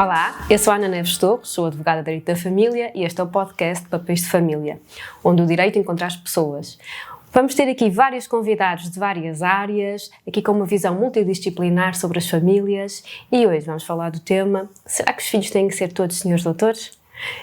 Olá, eu sou a Ana Neves Torres, sou advogada de Direito da Família e este é o podcast de Papéis de Família, onde o direito encontra as pessoas. Vamos ter aqui vários convidados de várias áreas, aqui com uma visão multidisciplinar sobre as famílias, e hoje vamos falar do tema: será que os filhos têm que ser todos senhores doutores?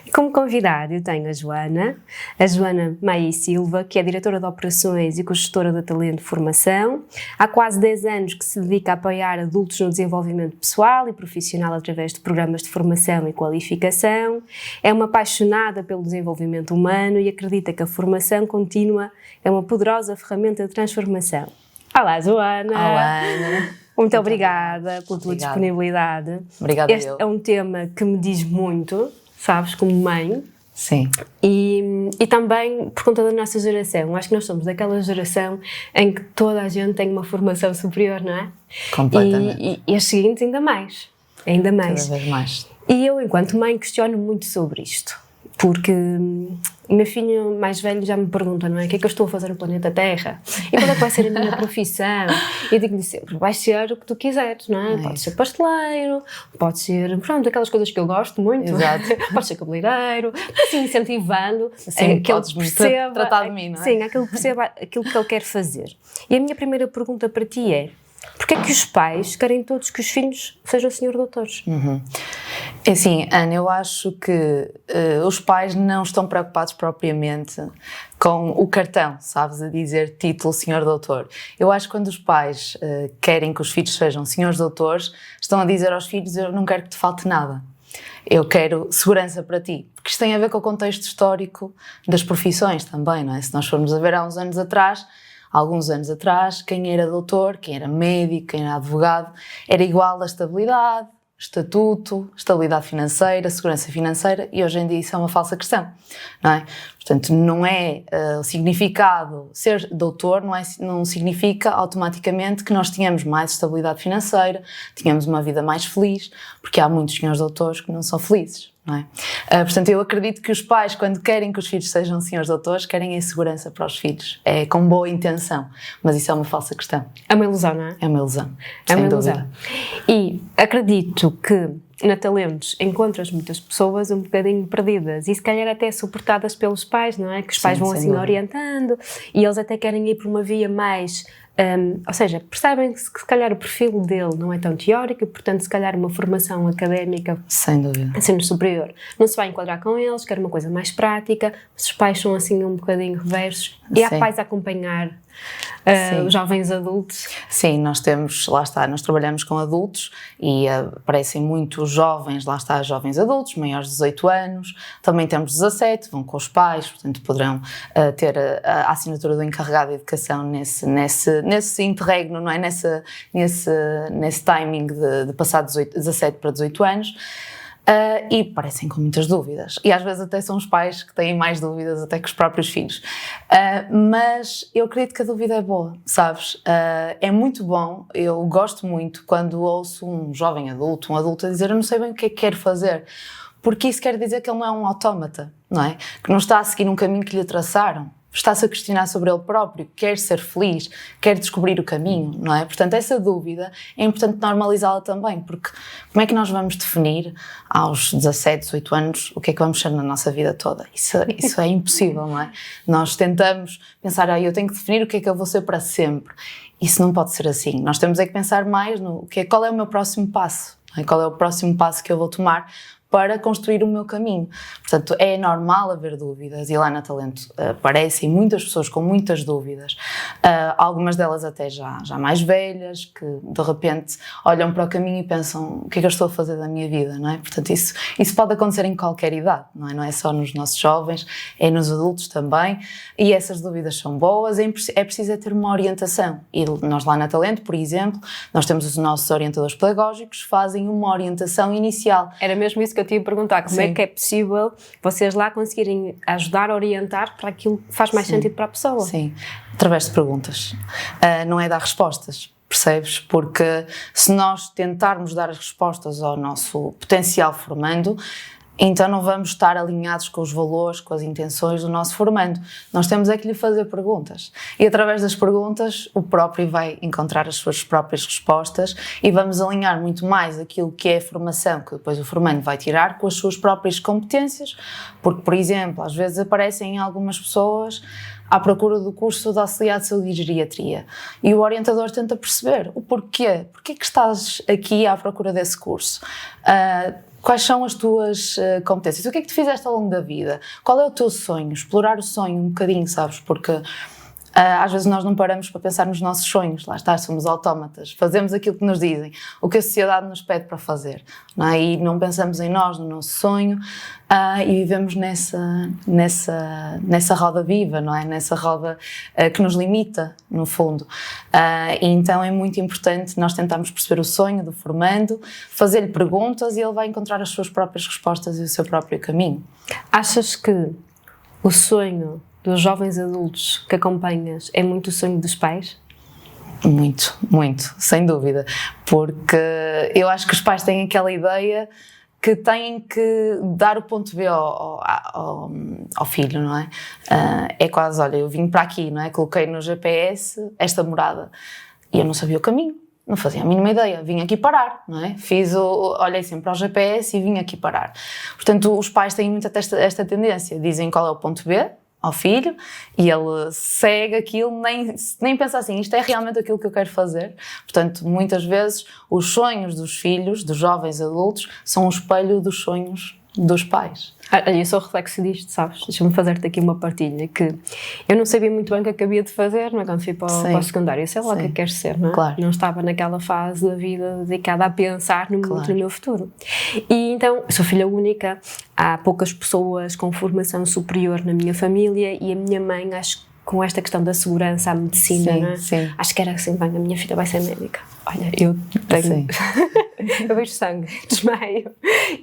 E como convidado eu tenho a Joana Maia Silva, que é diretora de operações e consultora de talento de formação. Há quase 10 anos que se dedica a apoiar adultos no desenvolvimento pessoal e profissional através de programas de formação e qualificação. É uma apaixonada pelo desenvolvimento humano e acredita que a formação contínua é uma poderosa ferramenta de transformação. Olá, Joana! Olá, Ana! Muito obrigada pela tua disponibilidade. Obrigada. Este é um tema que me diz muito, sabes, como mãe. Sim. E também por conta da nossa geração. Acho que nós somos daquela geração em que toda a gente tem uma formação superior, não é? Completamente. E as seguintes ainda mais. Ainda mais. Cada vez mais. E eu, enquanto mãe, questiono muito sobre isto. Porque o meu filho mais velho já me pergunta, não é? O que é que eu estou a fazer no planeta Terra? E qual é que vai ser a minha profissão? E eu digo-lhe sempre, vai ser o que tu quiseres, não é? Pode ser pasteleiro, pode ser, pronto, aquelas coisas que eu gosto muito. Exato. Pode ser cabeleireiro, assim, incentivando Sim, que ele perceba, tratar de mim, não é? Sim, que ele perceba aquilo que ele quer fazer. E a minha primeira pergunta para ti é: porquê é que os pais querem todos que os filhos sejam senhor doutores? É assim, Ana, eu acho que os pais não estão preocupados propriamente com o cartão, sabes, a dizer título senhor doutor. Eu acho que quando os pais querem que os filhos sejam senhores doutores, estão a dizer aos filhos: eu não quero que te falte nada. Eu quero segurança para ti. Porque isto tem a ver com o contexto histórico das profissões também, não é? Se nós formos a ver há alguns anos atrás, quem era doutor, quem era médico, quem era advogado, era igual a estabilidade, estatuto, estabilidade financeira, segurança financeira, e hoje em dia isso é uma falsa questão, não é? Portanto, não é o significado, ser doutor não significa automaticamente que nós tenhamos mais estabilidade financeira, tenhamos uma vida mais feliz, porque há muitos senhores doutores que não são felizes, não é? Portanto, eu acredito que os pais, quando querem que os filhos sejam senhores doutores, querem a segurança para os filhos. É com boa intenção, mas isso é uma falsa questão. É uma ilusão, não é? É uma ilusão, É uma sem ilusão. dúvida. E acredito que na Talentos encontras muitas pessoas um bocadinho perdidas e se calhar até suportadas pelos pais, não é? Que os pais vão assim orientando e eles até querem ir por uma via mais... ou seja, percebem que se calhar o perfil dele não é tão teórico e, portanto, se calhar uma formação académica, sem dúvida, ensino superior, não se vai enquadrar com eles, quer uma coisa mais prática. Os pais são assim um bocadinho reversos e há pais a acompanhar os jovens adultos. Sim, nós trabalhamos com adultos e aparecem muitos jovens, lá está, jovens adultos, maiores de 18 anos, também temos 17, vão com os pais, portanto poderão ter a assinatura do encarregado de educação nesse interregno, não é? Nesse timing de passar 17 para 18 anos. E parecem com muitas dúvidas. E às vezes até são os pais que têm mais dúvidas até que os próprios filhos. Mas eu acredito que a dúvida é boa, sabes? É muito bom, eu gosto muito quando ouço um jovem adulto, um adulto a dizer: eu não sei bem o que é que quero fazer. Porque isso quer dizer que ele não é um autómata, não é? Que não está a seguir um caminho que lhe traçaram. Está-se a questionar sobre ele próprio, quer ser feliz, quer descobrir o caminho, não é? Portanto, essa dúvida é importante normalizá-la também, porque como é que nós vamos definir aos 17, 18 anos o que é que vamos ser na nossa vida toda? Isso é impossível, não é? Nós tentamos pensar: eu tenho que definir o que é que eu vou ser para sempre. Isso não pode ser assim. Nós temos é que pensar mais no qual é o meu próximo passo, não é? Qual é o próximo passo que eu vou tomar para construir o meu caminho. Portanto, é normal haver dúvidas e lá na Talento aparecem muitas pessoas com muitas dúvidas, algumas delas até já mais velhas, que de repente olham para o caminho e pensam: o que é que eu estou a fazer da minha vida, não é? Portanto, isso pode acontecer em qualquer idade, não é? Não é só nos nossos jovens, é nos adultos também, e essas dúvidas são boas, é preciso ter uma orientação. E nós lá na Talento, por exemplo, nós temos os nossos orientadores pedagógicos, fazem uma orientação inicial. Era mesmo isso que eu te ia perguntar: como é que é possível vocês lá conseguirem ajudar a orientar para aquilo que faz mais sentido para a pessoa? Sim, através de perguntas. Não é dar respostas, percebes? Porque se nós tentarmos dar as respostas ao nosso potencial formando, então não vamos estar alinhados com os valores, com as intenções do nosso formando. Nós temos é que lhe fazer perguntas. E através das perguntas, o próprio vai encontrar as suas próprias respostas e vamos alinhar muito mais aquilo que é a formação que depois o formando vai tirar com as suas próprias competências. Porque, por exemplo, às vezes aparecem algumas pessoas à procura do curso de auxiliar de saúde e geriatria. E o orientador tenta perceber o porquê. Porquê que estás aqui à procura desse curso? Quais são as tuas competências? O que é que tu fizeste ao longo da vida? Qual é o teu sonho? Explorar o sonho um bocadinho, sabes? Porque às vezes nós não paramos para pensar nos nossos sonhos. Lá está, somos autómatas. Fazemos aquilo que nos dizem, o que a sociedade nos pede para fazer. Não é? E não pensamos em nós, no nosso sonho, e vivemos nessa roda viva, não é? Nessa roda que nos limita, no fundo. E então é muito importante nós tentarmos perceber o sonho do formando, fazer-lhe perguntas e ele vai encontrar as suas próprias respostas e o seu próprio caminho. Achas que o sonho dos jovens adultos que acompanhas é muito o sonho dos pais? Muito, muito, sem dúvida. Porque eu acho que os pais têm aquela ideia que têm que dar o ponto B ao filho, não é? É quase, olha, eu vim para aqui, não é? Coloquei no GPS esta morada e eu não sabia o caminho. Não fazia a mínima ideia, vim aqui parar, não é? Olhei sempre ao GPS e vim aqui parar. Portanto, os pais têm muito esta tendência, dizem qual é o ponto B ao filho e ele segue aquilo, nem pensa assim, isto é realmente aquilo que eu quero fazer. Portanto, muitas vezes os sonhos dos filhos, dos jovens adultos, são um espelho dos sonhos dos pais. Olha, eu sou reflexo disto, sabes? Deixa-me fazer-te aqui uma partilha, que eu não sabia muito bem o que acabia de fazer, não é? Quando fui para o secundário, eu sei lá o que queres ser, não é? Claro. Não estava naquela fase da vida dedicada a pensar no meu futuro. E então, eu sou filha única, há poucas pessoas com formação superior na minha família e a minha mãe, acho que com esta questão da segurança, a medicina, não é? Sim. Acho que era assim, bem, a minha filha vai ser médica. Olha, eu tenho... eu vejo sangue, desmaio.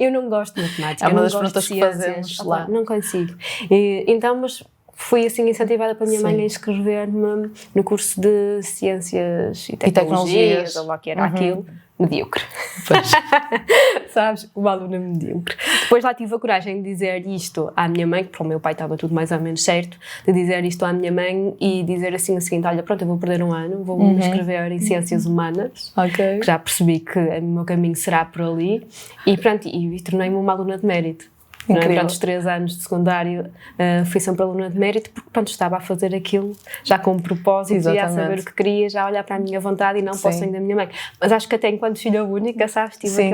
Eu não gosto de matemática. É uma das perguntas que fazemos lá. Não consigo. Então, mas fui assim incentivada pela minha mãe a inscrever-me no curso de Ciências e Tecnologias, ou lá que era aquilo. Medíocre. Sabes? Uma aluna medíocre. Depois lá tive a coragem de dizer isto à minha mãe, que para o meu pai estava tudo mais ou menos certo, de dizer isto à minha mãe e dizer assim o seguinte: olha, pronto, eu vou perder um ano, vou me inscrever em Ciências Humanas, que já percebi que o meu caminho será por ali, e pronto, e tornei-me uma aluna de mérito. Durante os 3 anos de secundário fui sempre aluna de mérito porque pronto, estava a fazer aquilo já com um propósito, já a saber o que queria, já a olhar para a minha vontade e não para o sonho da minha mãe. Mas acho que até enquanto filha única, sabes, tive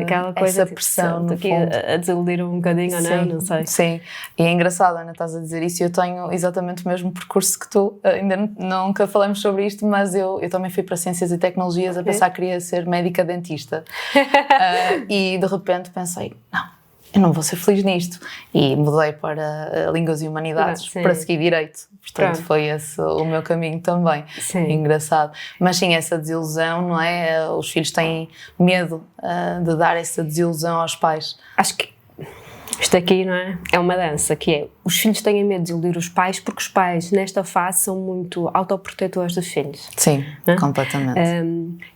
aquela coisa, essa pressão no aqui fundo. A desiludir um bocadinho ou não sei. Sim, e é engraçado, Ana, estás a dizer isso, eu tenho exatamente o mesmo percurso que tu, ainda nunca falamos sobre isto, mas eu também fui para Ciências e Tecnologias a pensar que queria ser médica dentista e de repente pensei, não, eu não vou ser feliz nisto. E mudei para Línguas e Humanidades para seguir Direito. Portanto, foi esse o meu caminho também. Sim. Engraçado. Mas sim, essa desilusão, não é? Os filhos têm medo de dar essa desilusão aos pais. Acho que isto aqui, não é? É uma dança, que é, os filhos têm medo de iludir os pais porque os pais, nesta fase, são muito autoprotetores dos filhos. Sim, completamente.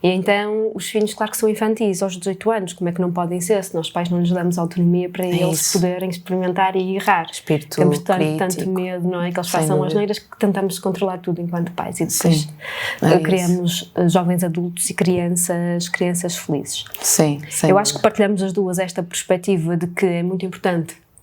E então, os filhos, claro que são infantis, aos 18 anos, como é que não podem ser, se nós pais não lhes damos autonomia para eles poderem experimentar e errar. Espírito temos crítico. tanto medo, não é? Que eles façam asneiras que tentamos controlar tudo enquanto pais e depois criamos jovens adultos e crianças felizes. Sim, eu acho que partilhamos as duas esta perspectiva de que é muito importante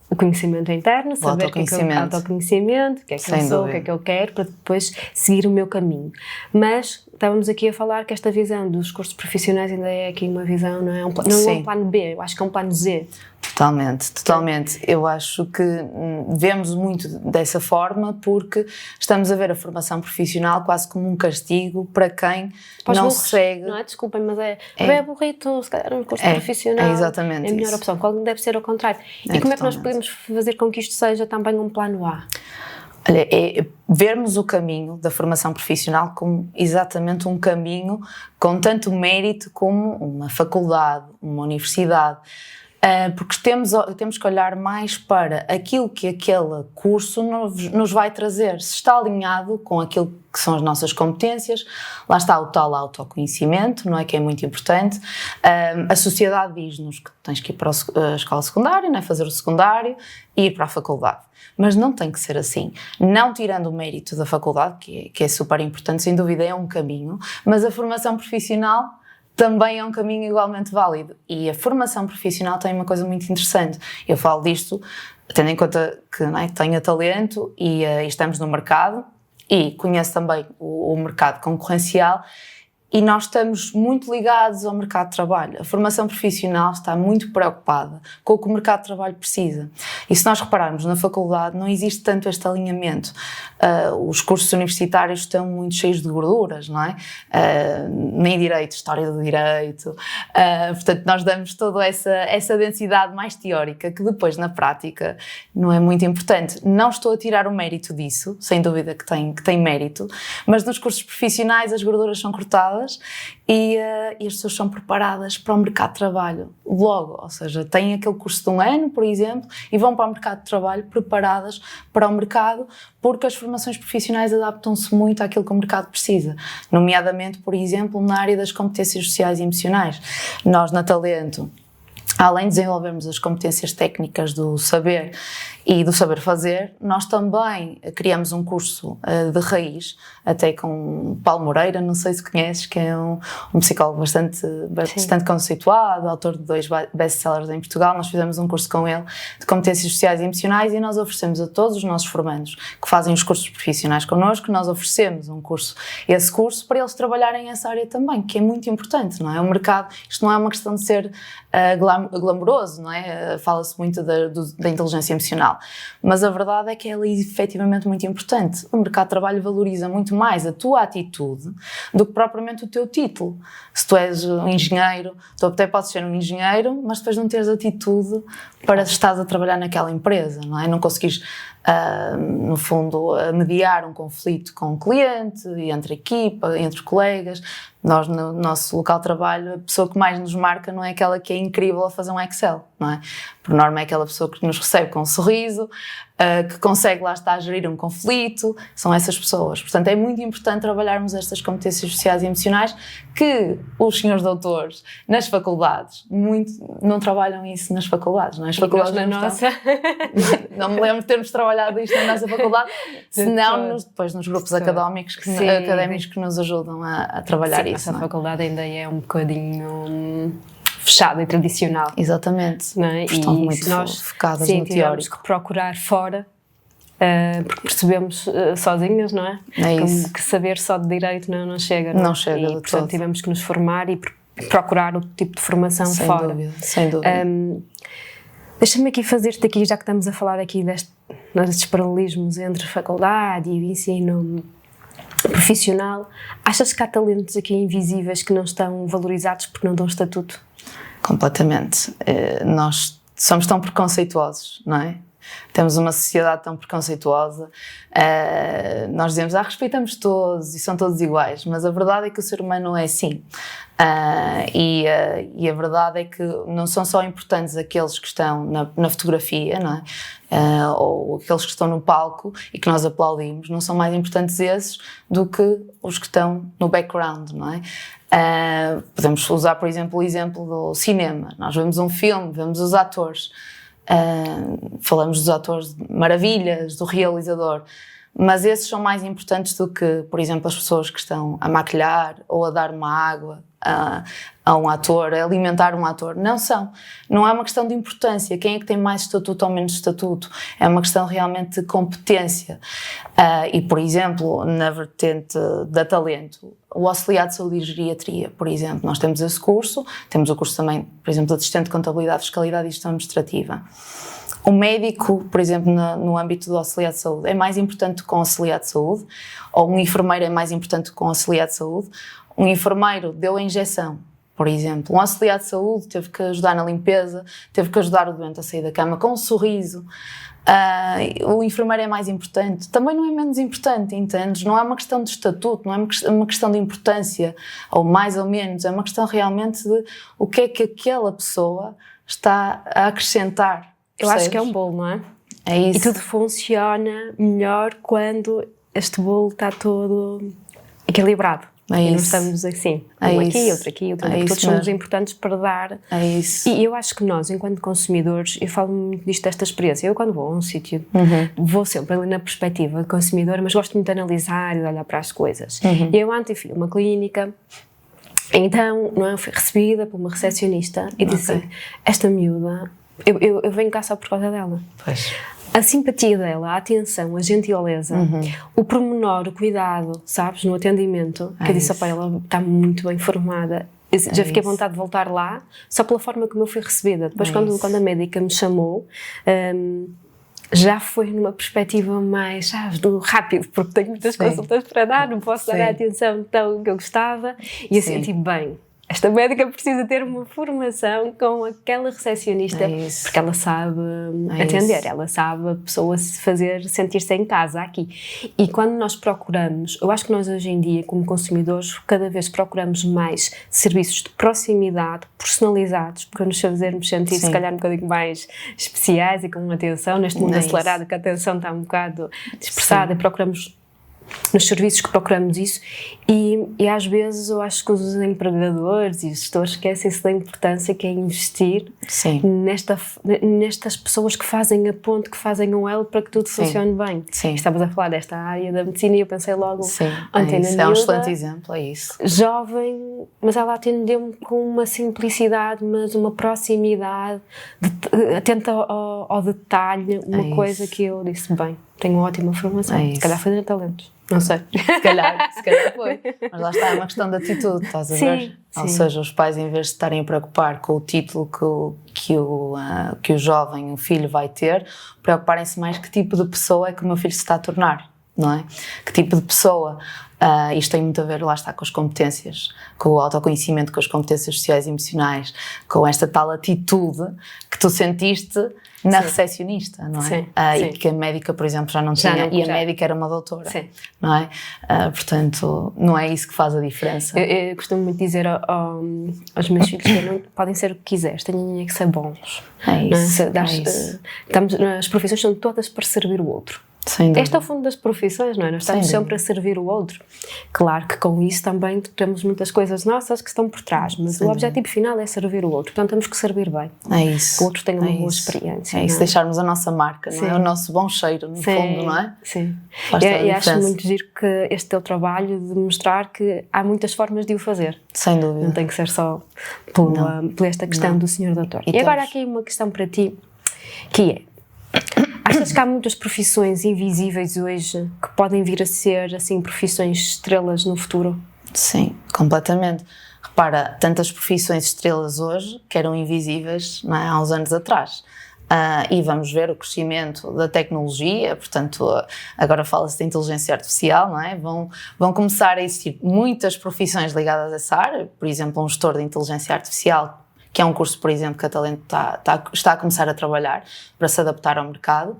o conhecimento interno, saber o que é que eu autoconhecimento, o que é que eu sou, o que é que eu quero, para depois seguir o meu caminho. Mas estávamos aqui a falar que esta visão dos cursos profissionais ainda é aqui uma visão, não é um plano B, eu acho que é um plano Z. Totalmente. Eu acho que vemos muito dessa forma porque estamos a ver a formação profissional quase como um castigo para quem não segue. Não é? Desculpem, mas é burrito, se calhar um curso profissional é a melhor opção. Qual deve ser ao contrário. E como é que nós podemos fazer com que isto seja também um plano A? Olha, é vermos o caminho da formação profissional como exatamente um caminho com tanto mérito como uma faculdade, uma universidade. Porque temos que olhar mais para aquilo que aquele curso nos vai trazer, se está alinhado com aquilo que são as nossas competências. Lá está o tal autoconhecimento, não é, que é muito importante. A sociedade diz-nos que tens que ir para a escola secundária, não é, fazer o secundário e ir para a faculdade. Mas não tem que ser assim. Não tirando o mérito da faculdade, que é super importante, sem dúvida é um caminho, mas a formação profissional também é um caminho igualmente válido. E a formação profissional tem uma coisa muito interessante. Eu falo disto tendo em conta que, não é, tenho talento e estamos no mercado e conheço também o mercado concorrencial, e nós estamos muito ligados ao mercado de trabalho. A formação profissional está muito preocupada com o que o mercado de trabalho precisa. E se nós repararmos, na faculdade não existe tanto este alinhamento. Os cursos universitários estão muito cheios de gorduras, não é? Nem direito, história do direito. Portanto, nós damos toda essa densidade mais teórica, que depois, na prática, não é muito importante. Não estou a tirar o mérito disso, sem dúvida que tem mérito, mas nos cursos profissionais as gorduras são cortadas e as pessoas são preparadas para o mercado de trabalho logo, ou seja, têm aquele curso de 1 ano, por exemplo, e vão para o mercado de trabalho preparadas para o mercado, porque as formações profissionais adaptam-se muito àquilo que o mercado precisa, nomeadamente, por exemplo, na área das competências sociais e emocionais. Nós, na Talento, além de desenvolvermos as competências técnicas do saber e do saber fazer, nós também criamos um curso de raiz, até com Paulo Moreira, não sei se conheces, que é um psicólogo bastante conceituado, autor de 2 best-sellers em Portugal. Nós fizemos um curso com ele de competências sociais e emocionais, e nós oferecemos a todos os nossos formandos que fazem os cursos profissionais connosco, nós oferecemos esse curso para eles trabalharem essa área também, que é muito importante, não é? O mercado, isto não é uma questão de ser glamouroso, não é? Fala-se muito da inteligência emocional, mas a verdade é que ela é efetivamente muito importante. O mercado de trabalho valoriza muito mais a tua atitude do que propriamente o teu título. Se tu és um engenheiro, tu até podes ser um engenheiro, mas depois não teres atitude para estás a trabalhar naquela empresa, não é? Não conseguires, no fundo, mediar um conflito com o cliente, entre a equipa, entre colegas. Nós, no nosso local de trabalho, a pessoa que mais nos marca não é aquela que é incrível a fazer um Excel, não é? Por norma é aquela pessoa que nos recebe com um sorriso, que consegue, lá estar, a gerir um conflito. São essas pessoas. Portanto, é muito importante trabalharmos estas competências sociais e emocionais, que os senhores doutores nas faculdades não trabalham isso nas faculdades, não é? As faculdades na nossa. Não me lembro de termos trabalhado isto na nossa faculdade, senão depois nos grupos académicos que nos ajudam a trabalhar isso. Essa faculdade ainda é um bocadinho fechada e tradicional. Exatamente. Não é? Estão e muito focadas no teórico. Tivemos que procurar fora, porque percebemos sozinhas, não é? É isso. Que saber só de direito não chega. Não chega de portanto, todo. tivemos que nos formar e procurar outro tipo de formação fora. Sem dúvida. Deixa-me aqui fazer-te aqui, já que estamos a falar aqui destes paralelismos entre a faculdade e o ensino profissional, achas que há talentos aqui invisíveis que não estão valorizados porque não dão estatuto? Completamente. Nós somos tão preconceituosos, não é? Temos uma sociedade tão preconceituosa. Nós dizemos, respeitamos todos e são todos iguais, mas a verdade é que o ser humano é assim. E a verdade é que não são só importantes aqueles que estão na fotografia, não é? Ou aqueles que estão no palco e que nós aplaudimos, não são mais importantes esses do que os que estão no background, não é? Podemos usar, por exemplo, o exemplo do cinema. Nós vemos um filme, vemos os atores, falamos dos atores maravilhas, do realizador, mas esses são mais importantes do que, por exemplo, as pessoas que estão a maquilhar ou a dar uma água a um ator, a alimentar um ator. Não é uma questão de importância, quem é que tem mais estatuto ou menos estatuto, é uma questão realmente de competência. E, por exemplo, na vertente da Talento, o auxiliar de saúde e geriatria, por exemplo, nós temos esse curso, temos o curso também, por exemplo, de assistente de contabilidade, fiscalidade e gestão administrativa. O médico, por exemplo, no âmbito do auxiliar de saúde, é mais importante que um auxiliar de saúde, ou um enfermeiro é mais importante que um auxiliar de saúde. Um enfermeiro deu a injeção, por exemplo. Um auxiliar de saúde teve que ajudar na limpeza, teve que ajudar o doente a sair da cama com um sorriso. O enfermeiro é mais importante. Também não é menos importante, entendes? Não é uma questão de estatuto, não é uma questão de importância, ou mais ou menos. É uma questão realmente de o que é que aquela pessoa está a acrescentar. Eu acho que é um bolo, não é? É isso. E tudo funciona melhor quando este bolo está todo equilibrado. É e isso. não estamos assim, É um isso. aqui, outro aqui, outro ali. Todos somos importantes para dar. É isso. E eu acho que nós, enquanto consumidores, eu falo muito disto, desta experiência. Eu, quando vou a um sítio, vou sempre ali na perspectiva de consumidora, mas gosto muito de analisar e de olhar para as coisas. E eu ontem fui a uma clínica, então, não é, fui recebida por uma recepcionista e disse assim, esta miúda, eu venho cá só por causa dela. Pois. A simpatia dela, a atenção, a gentileza, o pormenor, o cuidado, sabes, no atendimento, que eu disse, opa, ela está muito bem formada. Já fiquei à vontade de voltar lá, só pela forma como eu fui recebida. Depois, quando a médica me chamou, já foi numa perspectiva mais, sabes, do rápido, porque tenho muitas consultas para dar, não posso dar a atenção tão que eu gostava. E eu senti bem. Esta médica precisa ter uma formação com aquela recepcionista, porque ela sabe atender, ela sabe a pessoa sentir-se em casa aqui. E quando nós procuramos, eu acho que nós hoje em dia, como consumidores, cada vez procuramos mais serviços de proximidade, personalizados, para nos fazermos sentir, se calhar, um bocadinho mais especiais e com atenção, neste mundo acelerado, que a atenção está um bocado dispersada, e procuramos nos serviços que procuramos isso e às vezes eu acho que os empregadores e os gestores esquecem-se da importância que é investir nestas pessoas que fazem a ponte, que fazem o elo para que tudo funcione bem. Estavas a falar desta área da medicina e eu pensei logo ontem na miúda, é um excelente exemplo, é isso. Jovem, mas ela atendeu-me com uma simplicidade, mas uma proximidade, atenta ao detalhe, uma coisa que eu disse, bem, tenho uma ótima formação, se calhar foi de talentos, não sei. Se calhar foi. Mas lá está, é uma questão de atitude, estás a ver? Ou seja, os pais, em vez de estarem a preocupar com o título que o jovem, o filho vai ter, preocuparem-se mais que tipo de pessoa é que o meu filho se está a tornar, não é? Que tipo de pessoa... isto tem muito a ver, lá está, com as competências, com o autoconhecimento, com as competências sociais e emocionais, com esta tal atitude que tu sentiste na recepcionista, não é? E que a médica, por exemplo, já não tinha, e a médica era uma doutora, não é? Portanto, não é isso que faz a diferença. Eu costumo muito dizer aos meus filhos que podem ser o que quiseres, têm que ser bons. É isso. As profissões são todas para servir o outro. Este é o fundo das profissões, não é? Nós estamos sempre a servir o outro. Claro que com isso também temos muitas coisas nossas que estão por trás, mas o objetivo final é servir o outro, portanto temos que servir bem. É isso. Que o outro tenha uma boa experiência. É isso, deixarmos a nossa marca, não é? O nosso bom cheiro, no fundo, não é? E acho muito giro que este teu trabalho de mostrar que há muitas formas de o fazer. Sem dúvida. Não tem que ser só por esta questão do senhor doutor. E agora aqui uma questão para ti, que é: achas que há muitas profissões invisíveis hoje que podem vir a ser, assim, profissões estrelas no futuro? Sim, completamente. Repara, tantas profissões estrelas hoje que eram invisíveis, não é, há uns anos atrás. E vamos ver o crescimento da tecnologia, portanto, agora fala-se de inteligência artificial, não é? Vão começar a existir muitas profissões ligadas a essa área, por exemplo, um gestor de inteligência artificial, que é um curso, por exemplo, que a Talento está a começar a trabalhar para se adaptar ao mercado,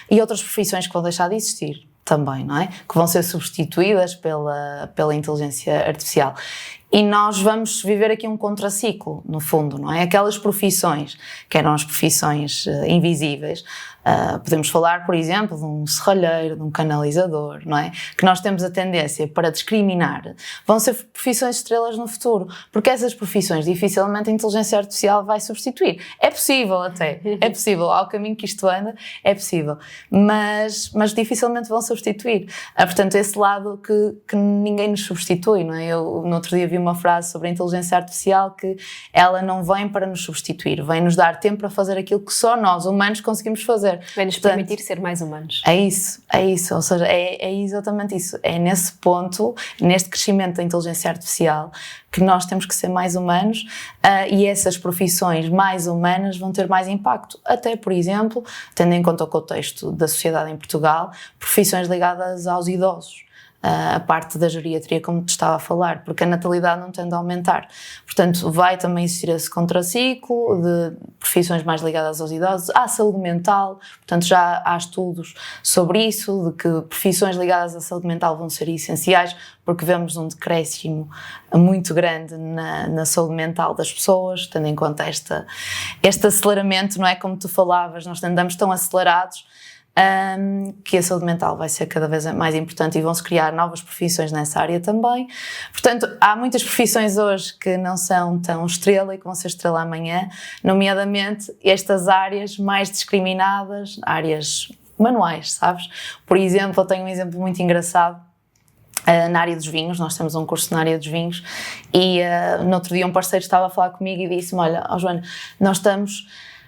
e outras profissões que vão deixar de existir também, não é? Que vão ser substituídas pela inteligência artificial. E nós vamos viver aqui um contraciclo, no fundo, não é? Aquelas profissões que eram as profissões invisíveis, podemos falar, por exemplo, de um serralheiro, de um canalizador, não é? Que nós temos a tendência para discriminar. Vão ser profissões estrelas no futuro, porque essas profissões dificilmente a inteligência artificial vai substituir. É possível até, é possível, ao caminho que isto anda, é possível, mas dificilmente vão substituir. Portanto, esse lado que ninguém nos substitui, não é? Eu, no outro dia, vi uma frase sobre a inteligência artificial que ela não vem para nos substituir, vem nos dar tempo para fazer aquilo que só nós, humanos, conseguimos fazer. Vem-nos permitir ser mais humanos. É isso, ou seja, é exatamente isso. É nesse ponto, neste crescimento da inteligência artificial, que nós temos que ser mais humanos, e essas profissões mais humanas vão ter mais impacto. Até, por exemplo, tendo em conta o contexto da sociedade em Portugal, profissões ligadas aos idosos. a parte da geriatria, como te estava a falar, porque a natalidade não tende a aumentar. Portanto, vai também existir esse contraciclo de profissões mais ligadas aos idosos, à saúde mental, portanto já há estudos sobre isso, de que profissões ligadas à saúde mental vão ser essenciais, porque vemos um decréscimo muito grande na saúde mental das pessoas, tendo em conta este aceleramento, não é? Como tu falavas, nós andamos tão acelerados, que a saúde mental vai ser cada vez mais importante e vão-se criar novas profissões nessa área também. Portanto, há muitas profissões hoje que não são tão estrela e que vão ser estrela amanhã, nomeadamente estas áreas mais discriminadas, áreas manuais, sabes? Por exemplo, eu tenho um exemplo muito engraçado. Na área dos vinhos, nós temos um curso na área dos vinhos e no outro dia um parceiro estava a falar comigo e disse-me, olha, Joana, nós estamos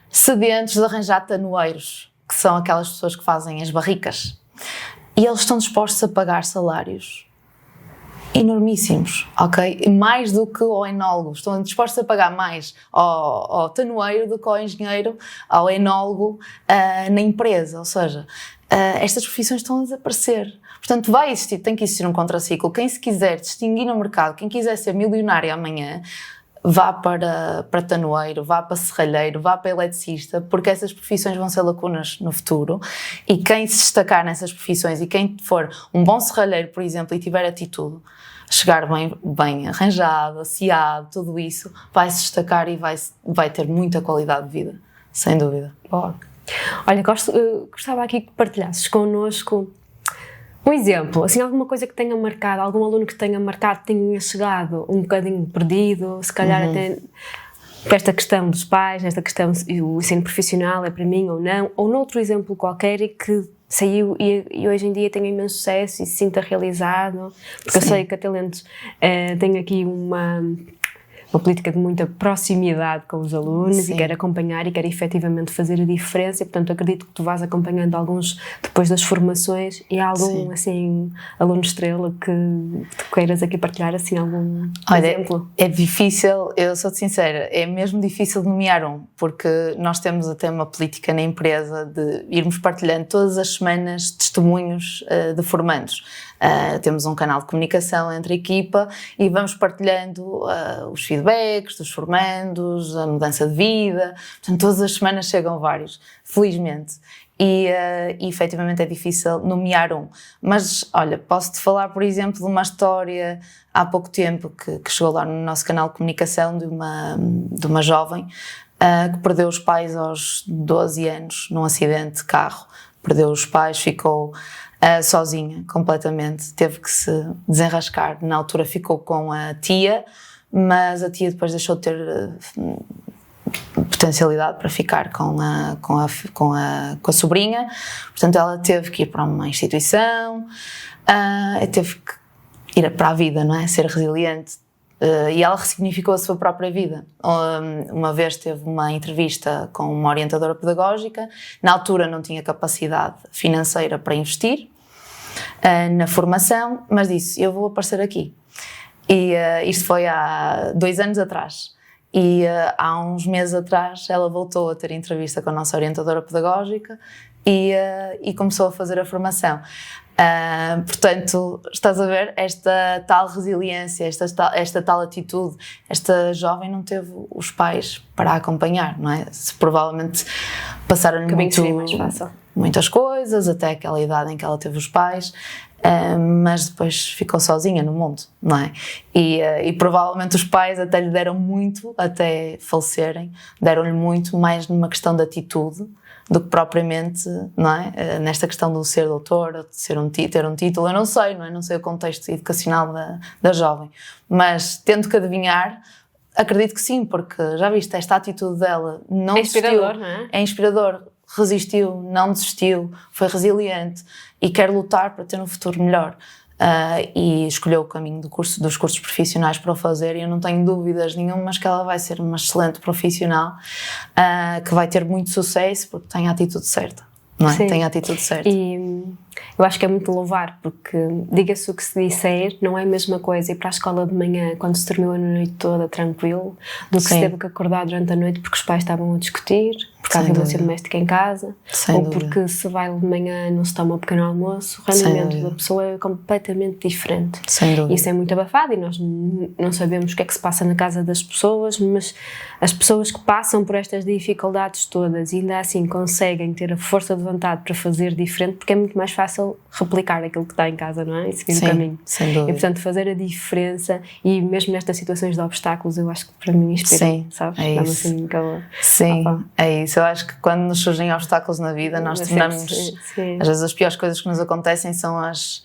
sedentos de arranjar tanoeiros, que são aquelas pessoas que fazem as barricas, e eles estão dispostos a pagar salários enormíssimos, ok? Mais do que ao enólogo, estão dispostos a pagar mais ao tanoeiro do que ao engenheiro, ao enólogo na empresa, ou seja, estas profissões estão a desaparecer. Portanto, tem que existir um contraciclo. Quem se quiser distinguir no mercado, quem quiser ser milionário amanhã, vá para tanoeiro, vá para serralheiro, vá para eletricista, porque essas profissões vão ser lacunas no futuro, e quem se destacar nessas profissões e quem for um bom serralheiro, por exemplo, e tiver atitude, chegar bem arranjado, aciado, tudo isso, vai se destacar e vai ter muita qualidade de vida, sem dúvida. Boa. Olha, gostava aqui que partilhasses connosco um exemplo, assim, alguma coisa que tenha marcado, algum aluno que tenha marcado, tenha chegado um bocadinho perdido, se calhar até por esta questão dos pais, esta questão o ensino profissional é para mim ou não, ou noutro exemplo qualquer e que saiu e hoje em dia tem imenso sucesso e se sinta realizado, porque Sim. Eu sei que a Talentos tem aqui uma política de muita proximidade com os alunos Sim. E quer acompanhar e quer efetivamente fazer a diferença, e portanto acredito que tu vás acompanhando alguns depois das formações, e há algum Sim. assim aluno estrela que tu queiras aqui partilhar assim algum exemplo? É difícil, eu sou-te sincera, é mesmo difícil nomear um, porque nós temos até uma política na empresa de irmos partilhando todas as semanas testemunhos de formandos. Temos um canal de comunicação entre a equipa e vamos partilhando os feedbacks dos formandos, a mudança de vida, portanto todas as semanas chegam vários, felizmente, e efetivamente é difícil nomear um, mas olha, posso-te falar por exemplo de uma história há pouco tempo que chegou lá no nosso canal de comunicação de uma jovem que perdeu os pais aos 12 anos num acidente de carro, perdeu os pais, ficou sozinha completamente, teve que se desenrascar. Na altura ficou com a tia, mas a tia depois deixou de ter potencialidade para ficar com a sobrinha, portanto ela teve que ir para uma instituição, teve que ir para a vida, não é? Ser resiliente. E ela ressignificou a sua própria vida. Uma vez teve uma entrevista com uma orientadora pedagógica, na altura não tinha capacidade financeira para investir na formação, mas disse, eu vou aparecer aqui. E isto foi há 2 anos atrás. E há uns meses atrás ela voltou a ter entrevista com a nossa orientadora pedagógica e começou a fazer a formação. Portanto, estás a ver, esta tal resiliência, esta tal atitude, esta jovem não teve os pais para a acompanhar, não é? Provavelmente passaram-lhe muitas coisas, até aquela idade em que ela teve os pais, mas depois ficou sozinha no mundo, não é? E provavelmente os pais até lhe deram muito, até falecerem, deram-lhe muito mais numa questão de atitude, do que propriamente, não é? Nesta questão de ser doutor, ou de ter um título, eu não sei, não é? Não sei o contexto educacional da jovem, mas tendo que adivinhar, acredito que sim, porque já viste, esta atitude dela não é inspirador, não é? É inspirador, resistiu, não desistiu, foi resiliente e quer lutar para ter um futuro melhor. E escolheu o caminho dos cursos profissionais para o fazer, e eu não tenho dúvidas nenhumas que ela vai ser uma excelente profissional, que vai ter muito sucesso porque tem a atitude certa, não é? Sim. Tem a atitude certa. E eu acho que é muito louvar, porque diga-se o que se disser, não é a mesma coisa ir para a escola de manhã quando se dormiu a noite toda tranquilo, do que se teve que acordar durante a noite porque os pais estavam a discutir, porque há violência doméstica em casa, ou porque se vai de manhã não se toma um pequeno almoço, o rendimento da pessoa é completamente diferente. Sem dúvida. Isso é muito abafado e nós não sabemos o que é que se passa na casa das pessoas, mas as pessoas que passam por estas dificuldades todas e ainda assim conseguem ter a força de vontade para fazer diferente, porque é muito mais fácil replicar aquilo que está em casa, não é? E seguir o caminho. Sem dúvida. E portanto fazer a diferença, e mesmo nestas situações de obstáculos, eu acho que para mim inspira, sabes? É isso. Assim, sim, é isso. Eu acho que quando nos surgem obstáculos na vida, nós tornamos, às vezes as piores coisas que nos acontecem são as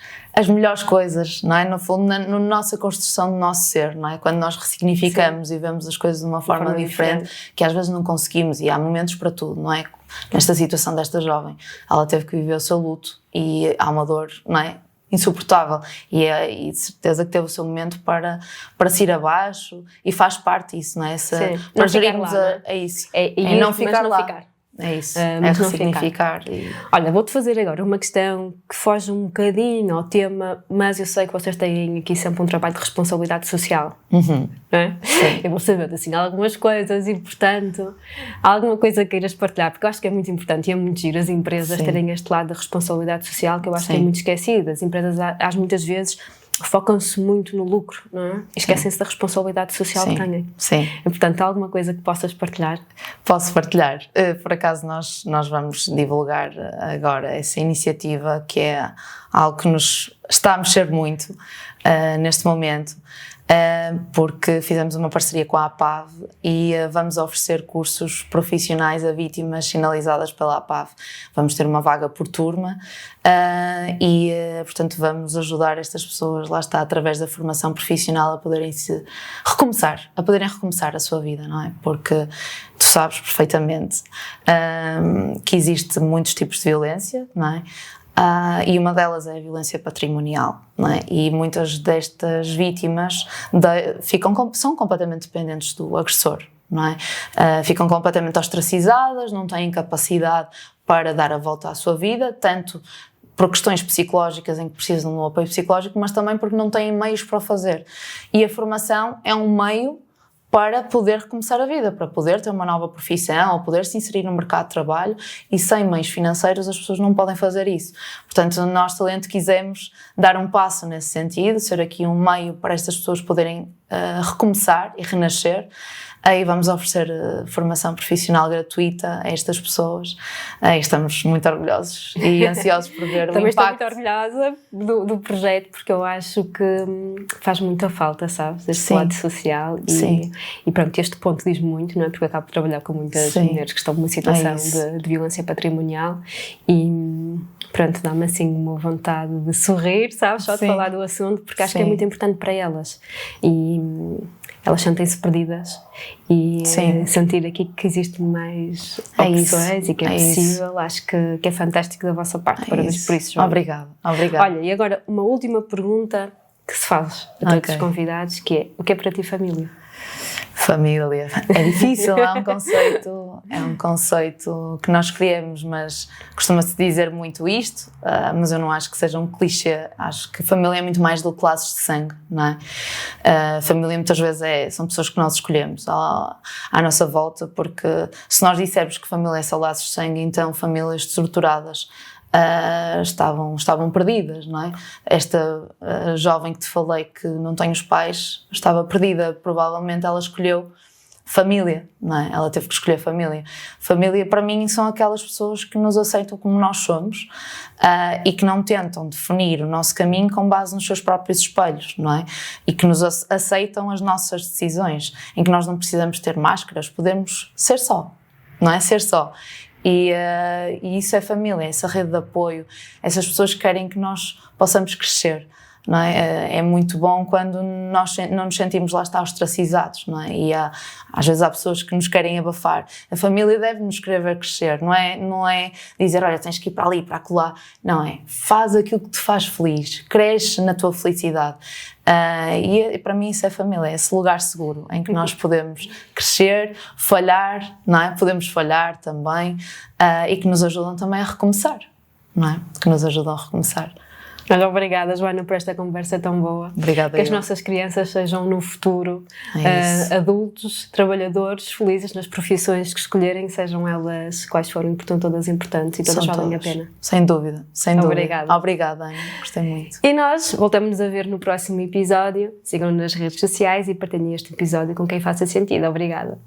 melhores coisas, não é? No fundo, na nossa construção do nosso ser, não é? Quando nós ressignificamos e vemos as coisas de uma forma diferente, que às vezes não conseguimos, e há momentos para tudo, não é? Nesta situação desta jovem, ela teve que viver o seu luto e há uma dor, não é? Insuportável, e de certeza que teve o seu momento para se ir abaixo, e faz parte disso, não é? Para gerirmos isso, e não ficar lá. Ficar. É isso, é ressignificar. Olha, vou-te fazer agora uma questão que foge um bocadinho ao tema, mas eu sei que vocês têm aqui sempre um trabalho de responsabilidade social. Não é? Eu vou saber, assim, algumas coisas e, portanto, alguma coisa que queiras partilhar, porque eu acho que é muito importante e é muito giro as empresas terem este lado da responsabilidade social, que eu acho que é muito esquecido. As empresas, às muitas vezes, focam-se muito no lucro, não é? Esquecem-se da responsabilidade social que têm. Sim. E, portanto, há alguma coisa que possas partilhar? Posso partilhar. Por acaso nós vamos divulgar agora essa iniciativa, que é algo que nos está a mexer muito neste momento, porque fizemos uma parceria com a APAV e vamos oferecer cursos profissionais a vítimas sinalizadas pela APAV. Vamos ter uma vaga por turma e, portanto, vamos ajudar estas pessoas, lá está, através da formação profissional, a poderem recomeçar a sua vida, não é? Porque tu sabes perfeitamente que existe muitos tipos de violência, não é? E uma delas é a violência patrimonial, não é? E muitas destas vítimas são completamente dependentes do agressor, não é? Ficam completamente ostracizadas, não têm capacidade para dar a volta à sua vida, tanto por questões psicológicas em que precisam de um apoio psicológico, mas também porque não têm meios para o fazer. E a formação é um meio para poder recomeçar a vida, para poder ter uma nova profissão, ou poder se inserir no mercado de trabalho, e sem meios financeiros as pessoas não podem fazer isso. Portanto, nós, Talento, quisemos dar um passo nesse sentido, ser aqui um meio para estas pessoas poderem recomeçar e renascer. Aí vamos oferecer formação profissional gratuita a estas pessoas. Aí estamos muito orgulhosos e ansiosos por ver o impacto. Também estou muito orgulhosa do projeto, porque eu acho que faz muita falta, sabes? Este lado social. E pronto, este ponto diz muito, não é? Porque eu acabo de trabalhar com muitas mulheres que estão numa situação de violência patrimonial e pronto, dá-me assim uma vontade de sorrir, sabes? Só de falar do assunto, porque acho que é muito importante para elas. E elas sentem-se perdidas e sentir aqui que existem mais opções e que é possível, acho que é fantástico da vossa parte. Parabéns por isso, Joana. Obrigada. Olha, e agora uma última pergunta que se faz a todos os convidados, que é: o que é para ti família? Família. É difícil, é um conceito que nós criamos, mas costuma-se dizer muito isto, mas eu não acho que seja um clichê. Acho que família é muito mais do que laços de sangue, não é? Família muitas vezes são pessoas que nós escolhemos à nossa volta, porque se nós dissermos que família é só laços de sangue, então famílias estruturadas estavam perdidas, não é? Esta jovem que te falei que não tem os pais estava perdida, provavelmente ela escolheu família, não é? Ela teve que escolher família. Família para mim são aquelas pessoas que nos aceitam como nós somos e que não tentam definir o nosso caminho com base nos seus próprios espelhos, não é? E que nos aceitam as nossas decisões, em que nós não precisamos ter máscaras, podemos ser só, não é? Ser só. E isso é família, essa rede de apoio, essas pessoas que querem que nós possamos crescer, não é? É muito bom quando nós não nos sentimos, lá está, ostracizados, não é? E às vezes há pessoas que nos querem abafar. A família deve nos querer ver crescer, não é dizer, olha, tens que ir para ali, para acolá. Não é, faz aquilo que te faz feliz, cresce na tua felicidade. E para mim isso é família, é esse lugar seguro em que nós podemos crescer, falhar, não é? Podemos falhar também, e que nos ajudam também a recomeçar, não é? Que nos ajudam a recomeçar. Olha, obrigada, Joana, por esta conversa tão boa. Obrigada. Que as nossas crianças sejam no futuro adultos, trabalhadores, felizes nas profissões que escolherem, sejam elas quais forem, portanto todas importantes e todas valem a pena. Sem dúvida, sem dúvida. Obrigada. Obrigada, Ana. Gostei muito. E nós voltamos a ver no próximo episódio. Sigam-nos nas redes sociais e partilhem este episódio com quem faça sentido. Obrigada.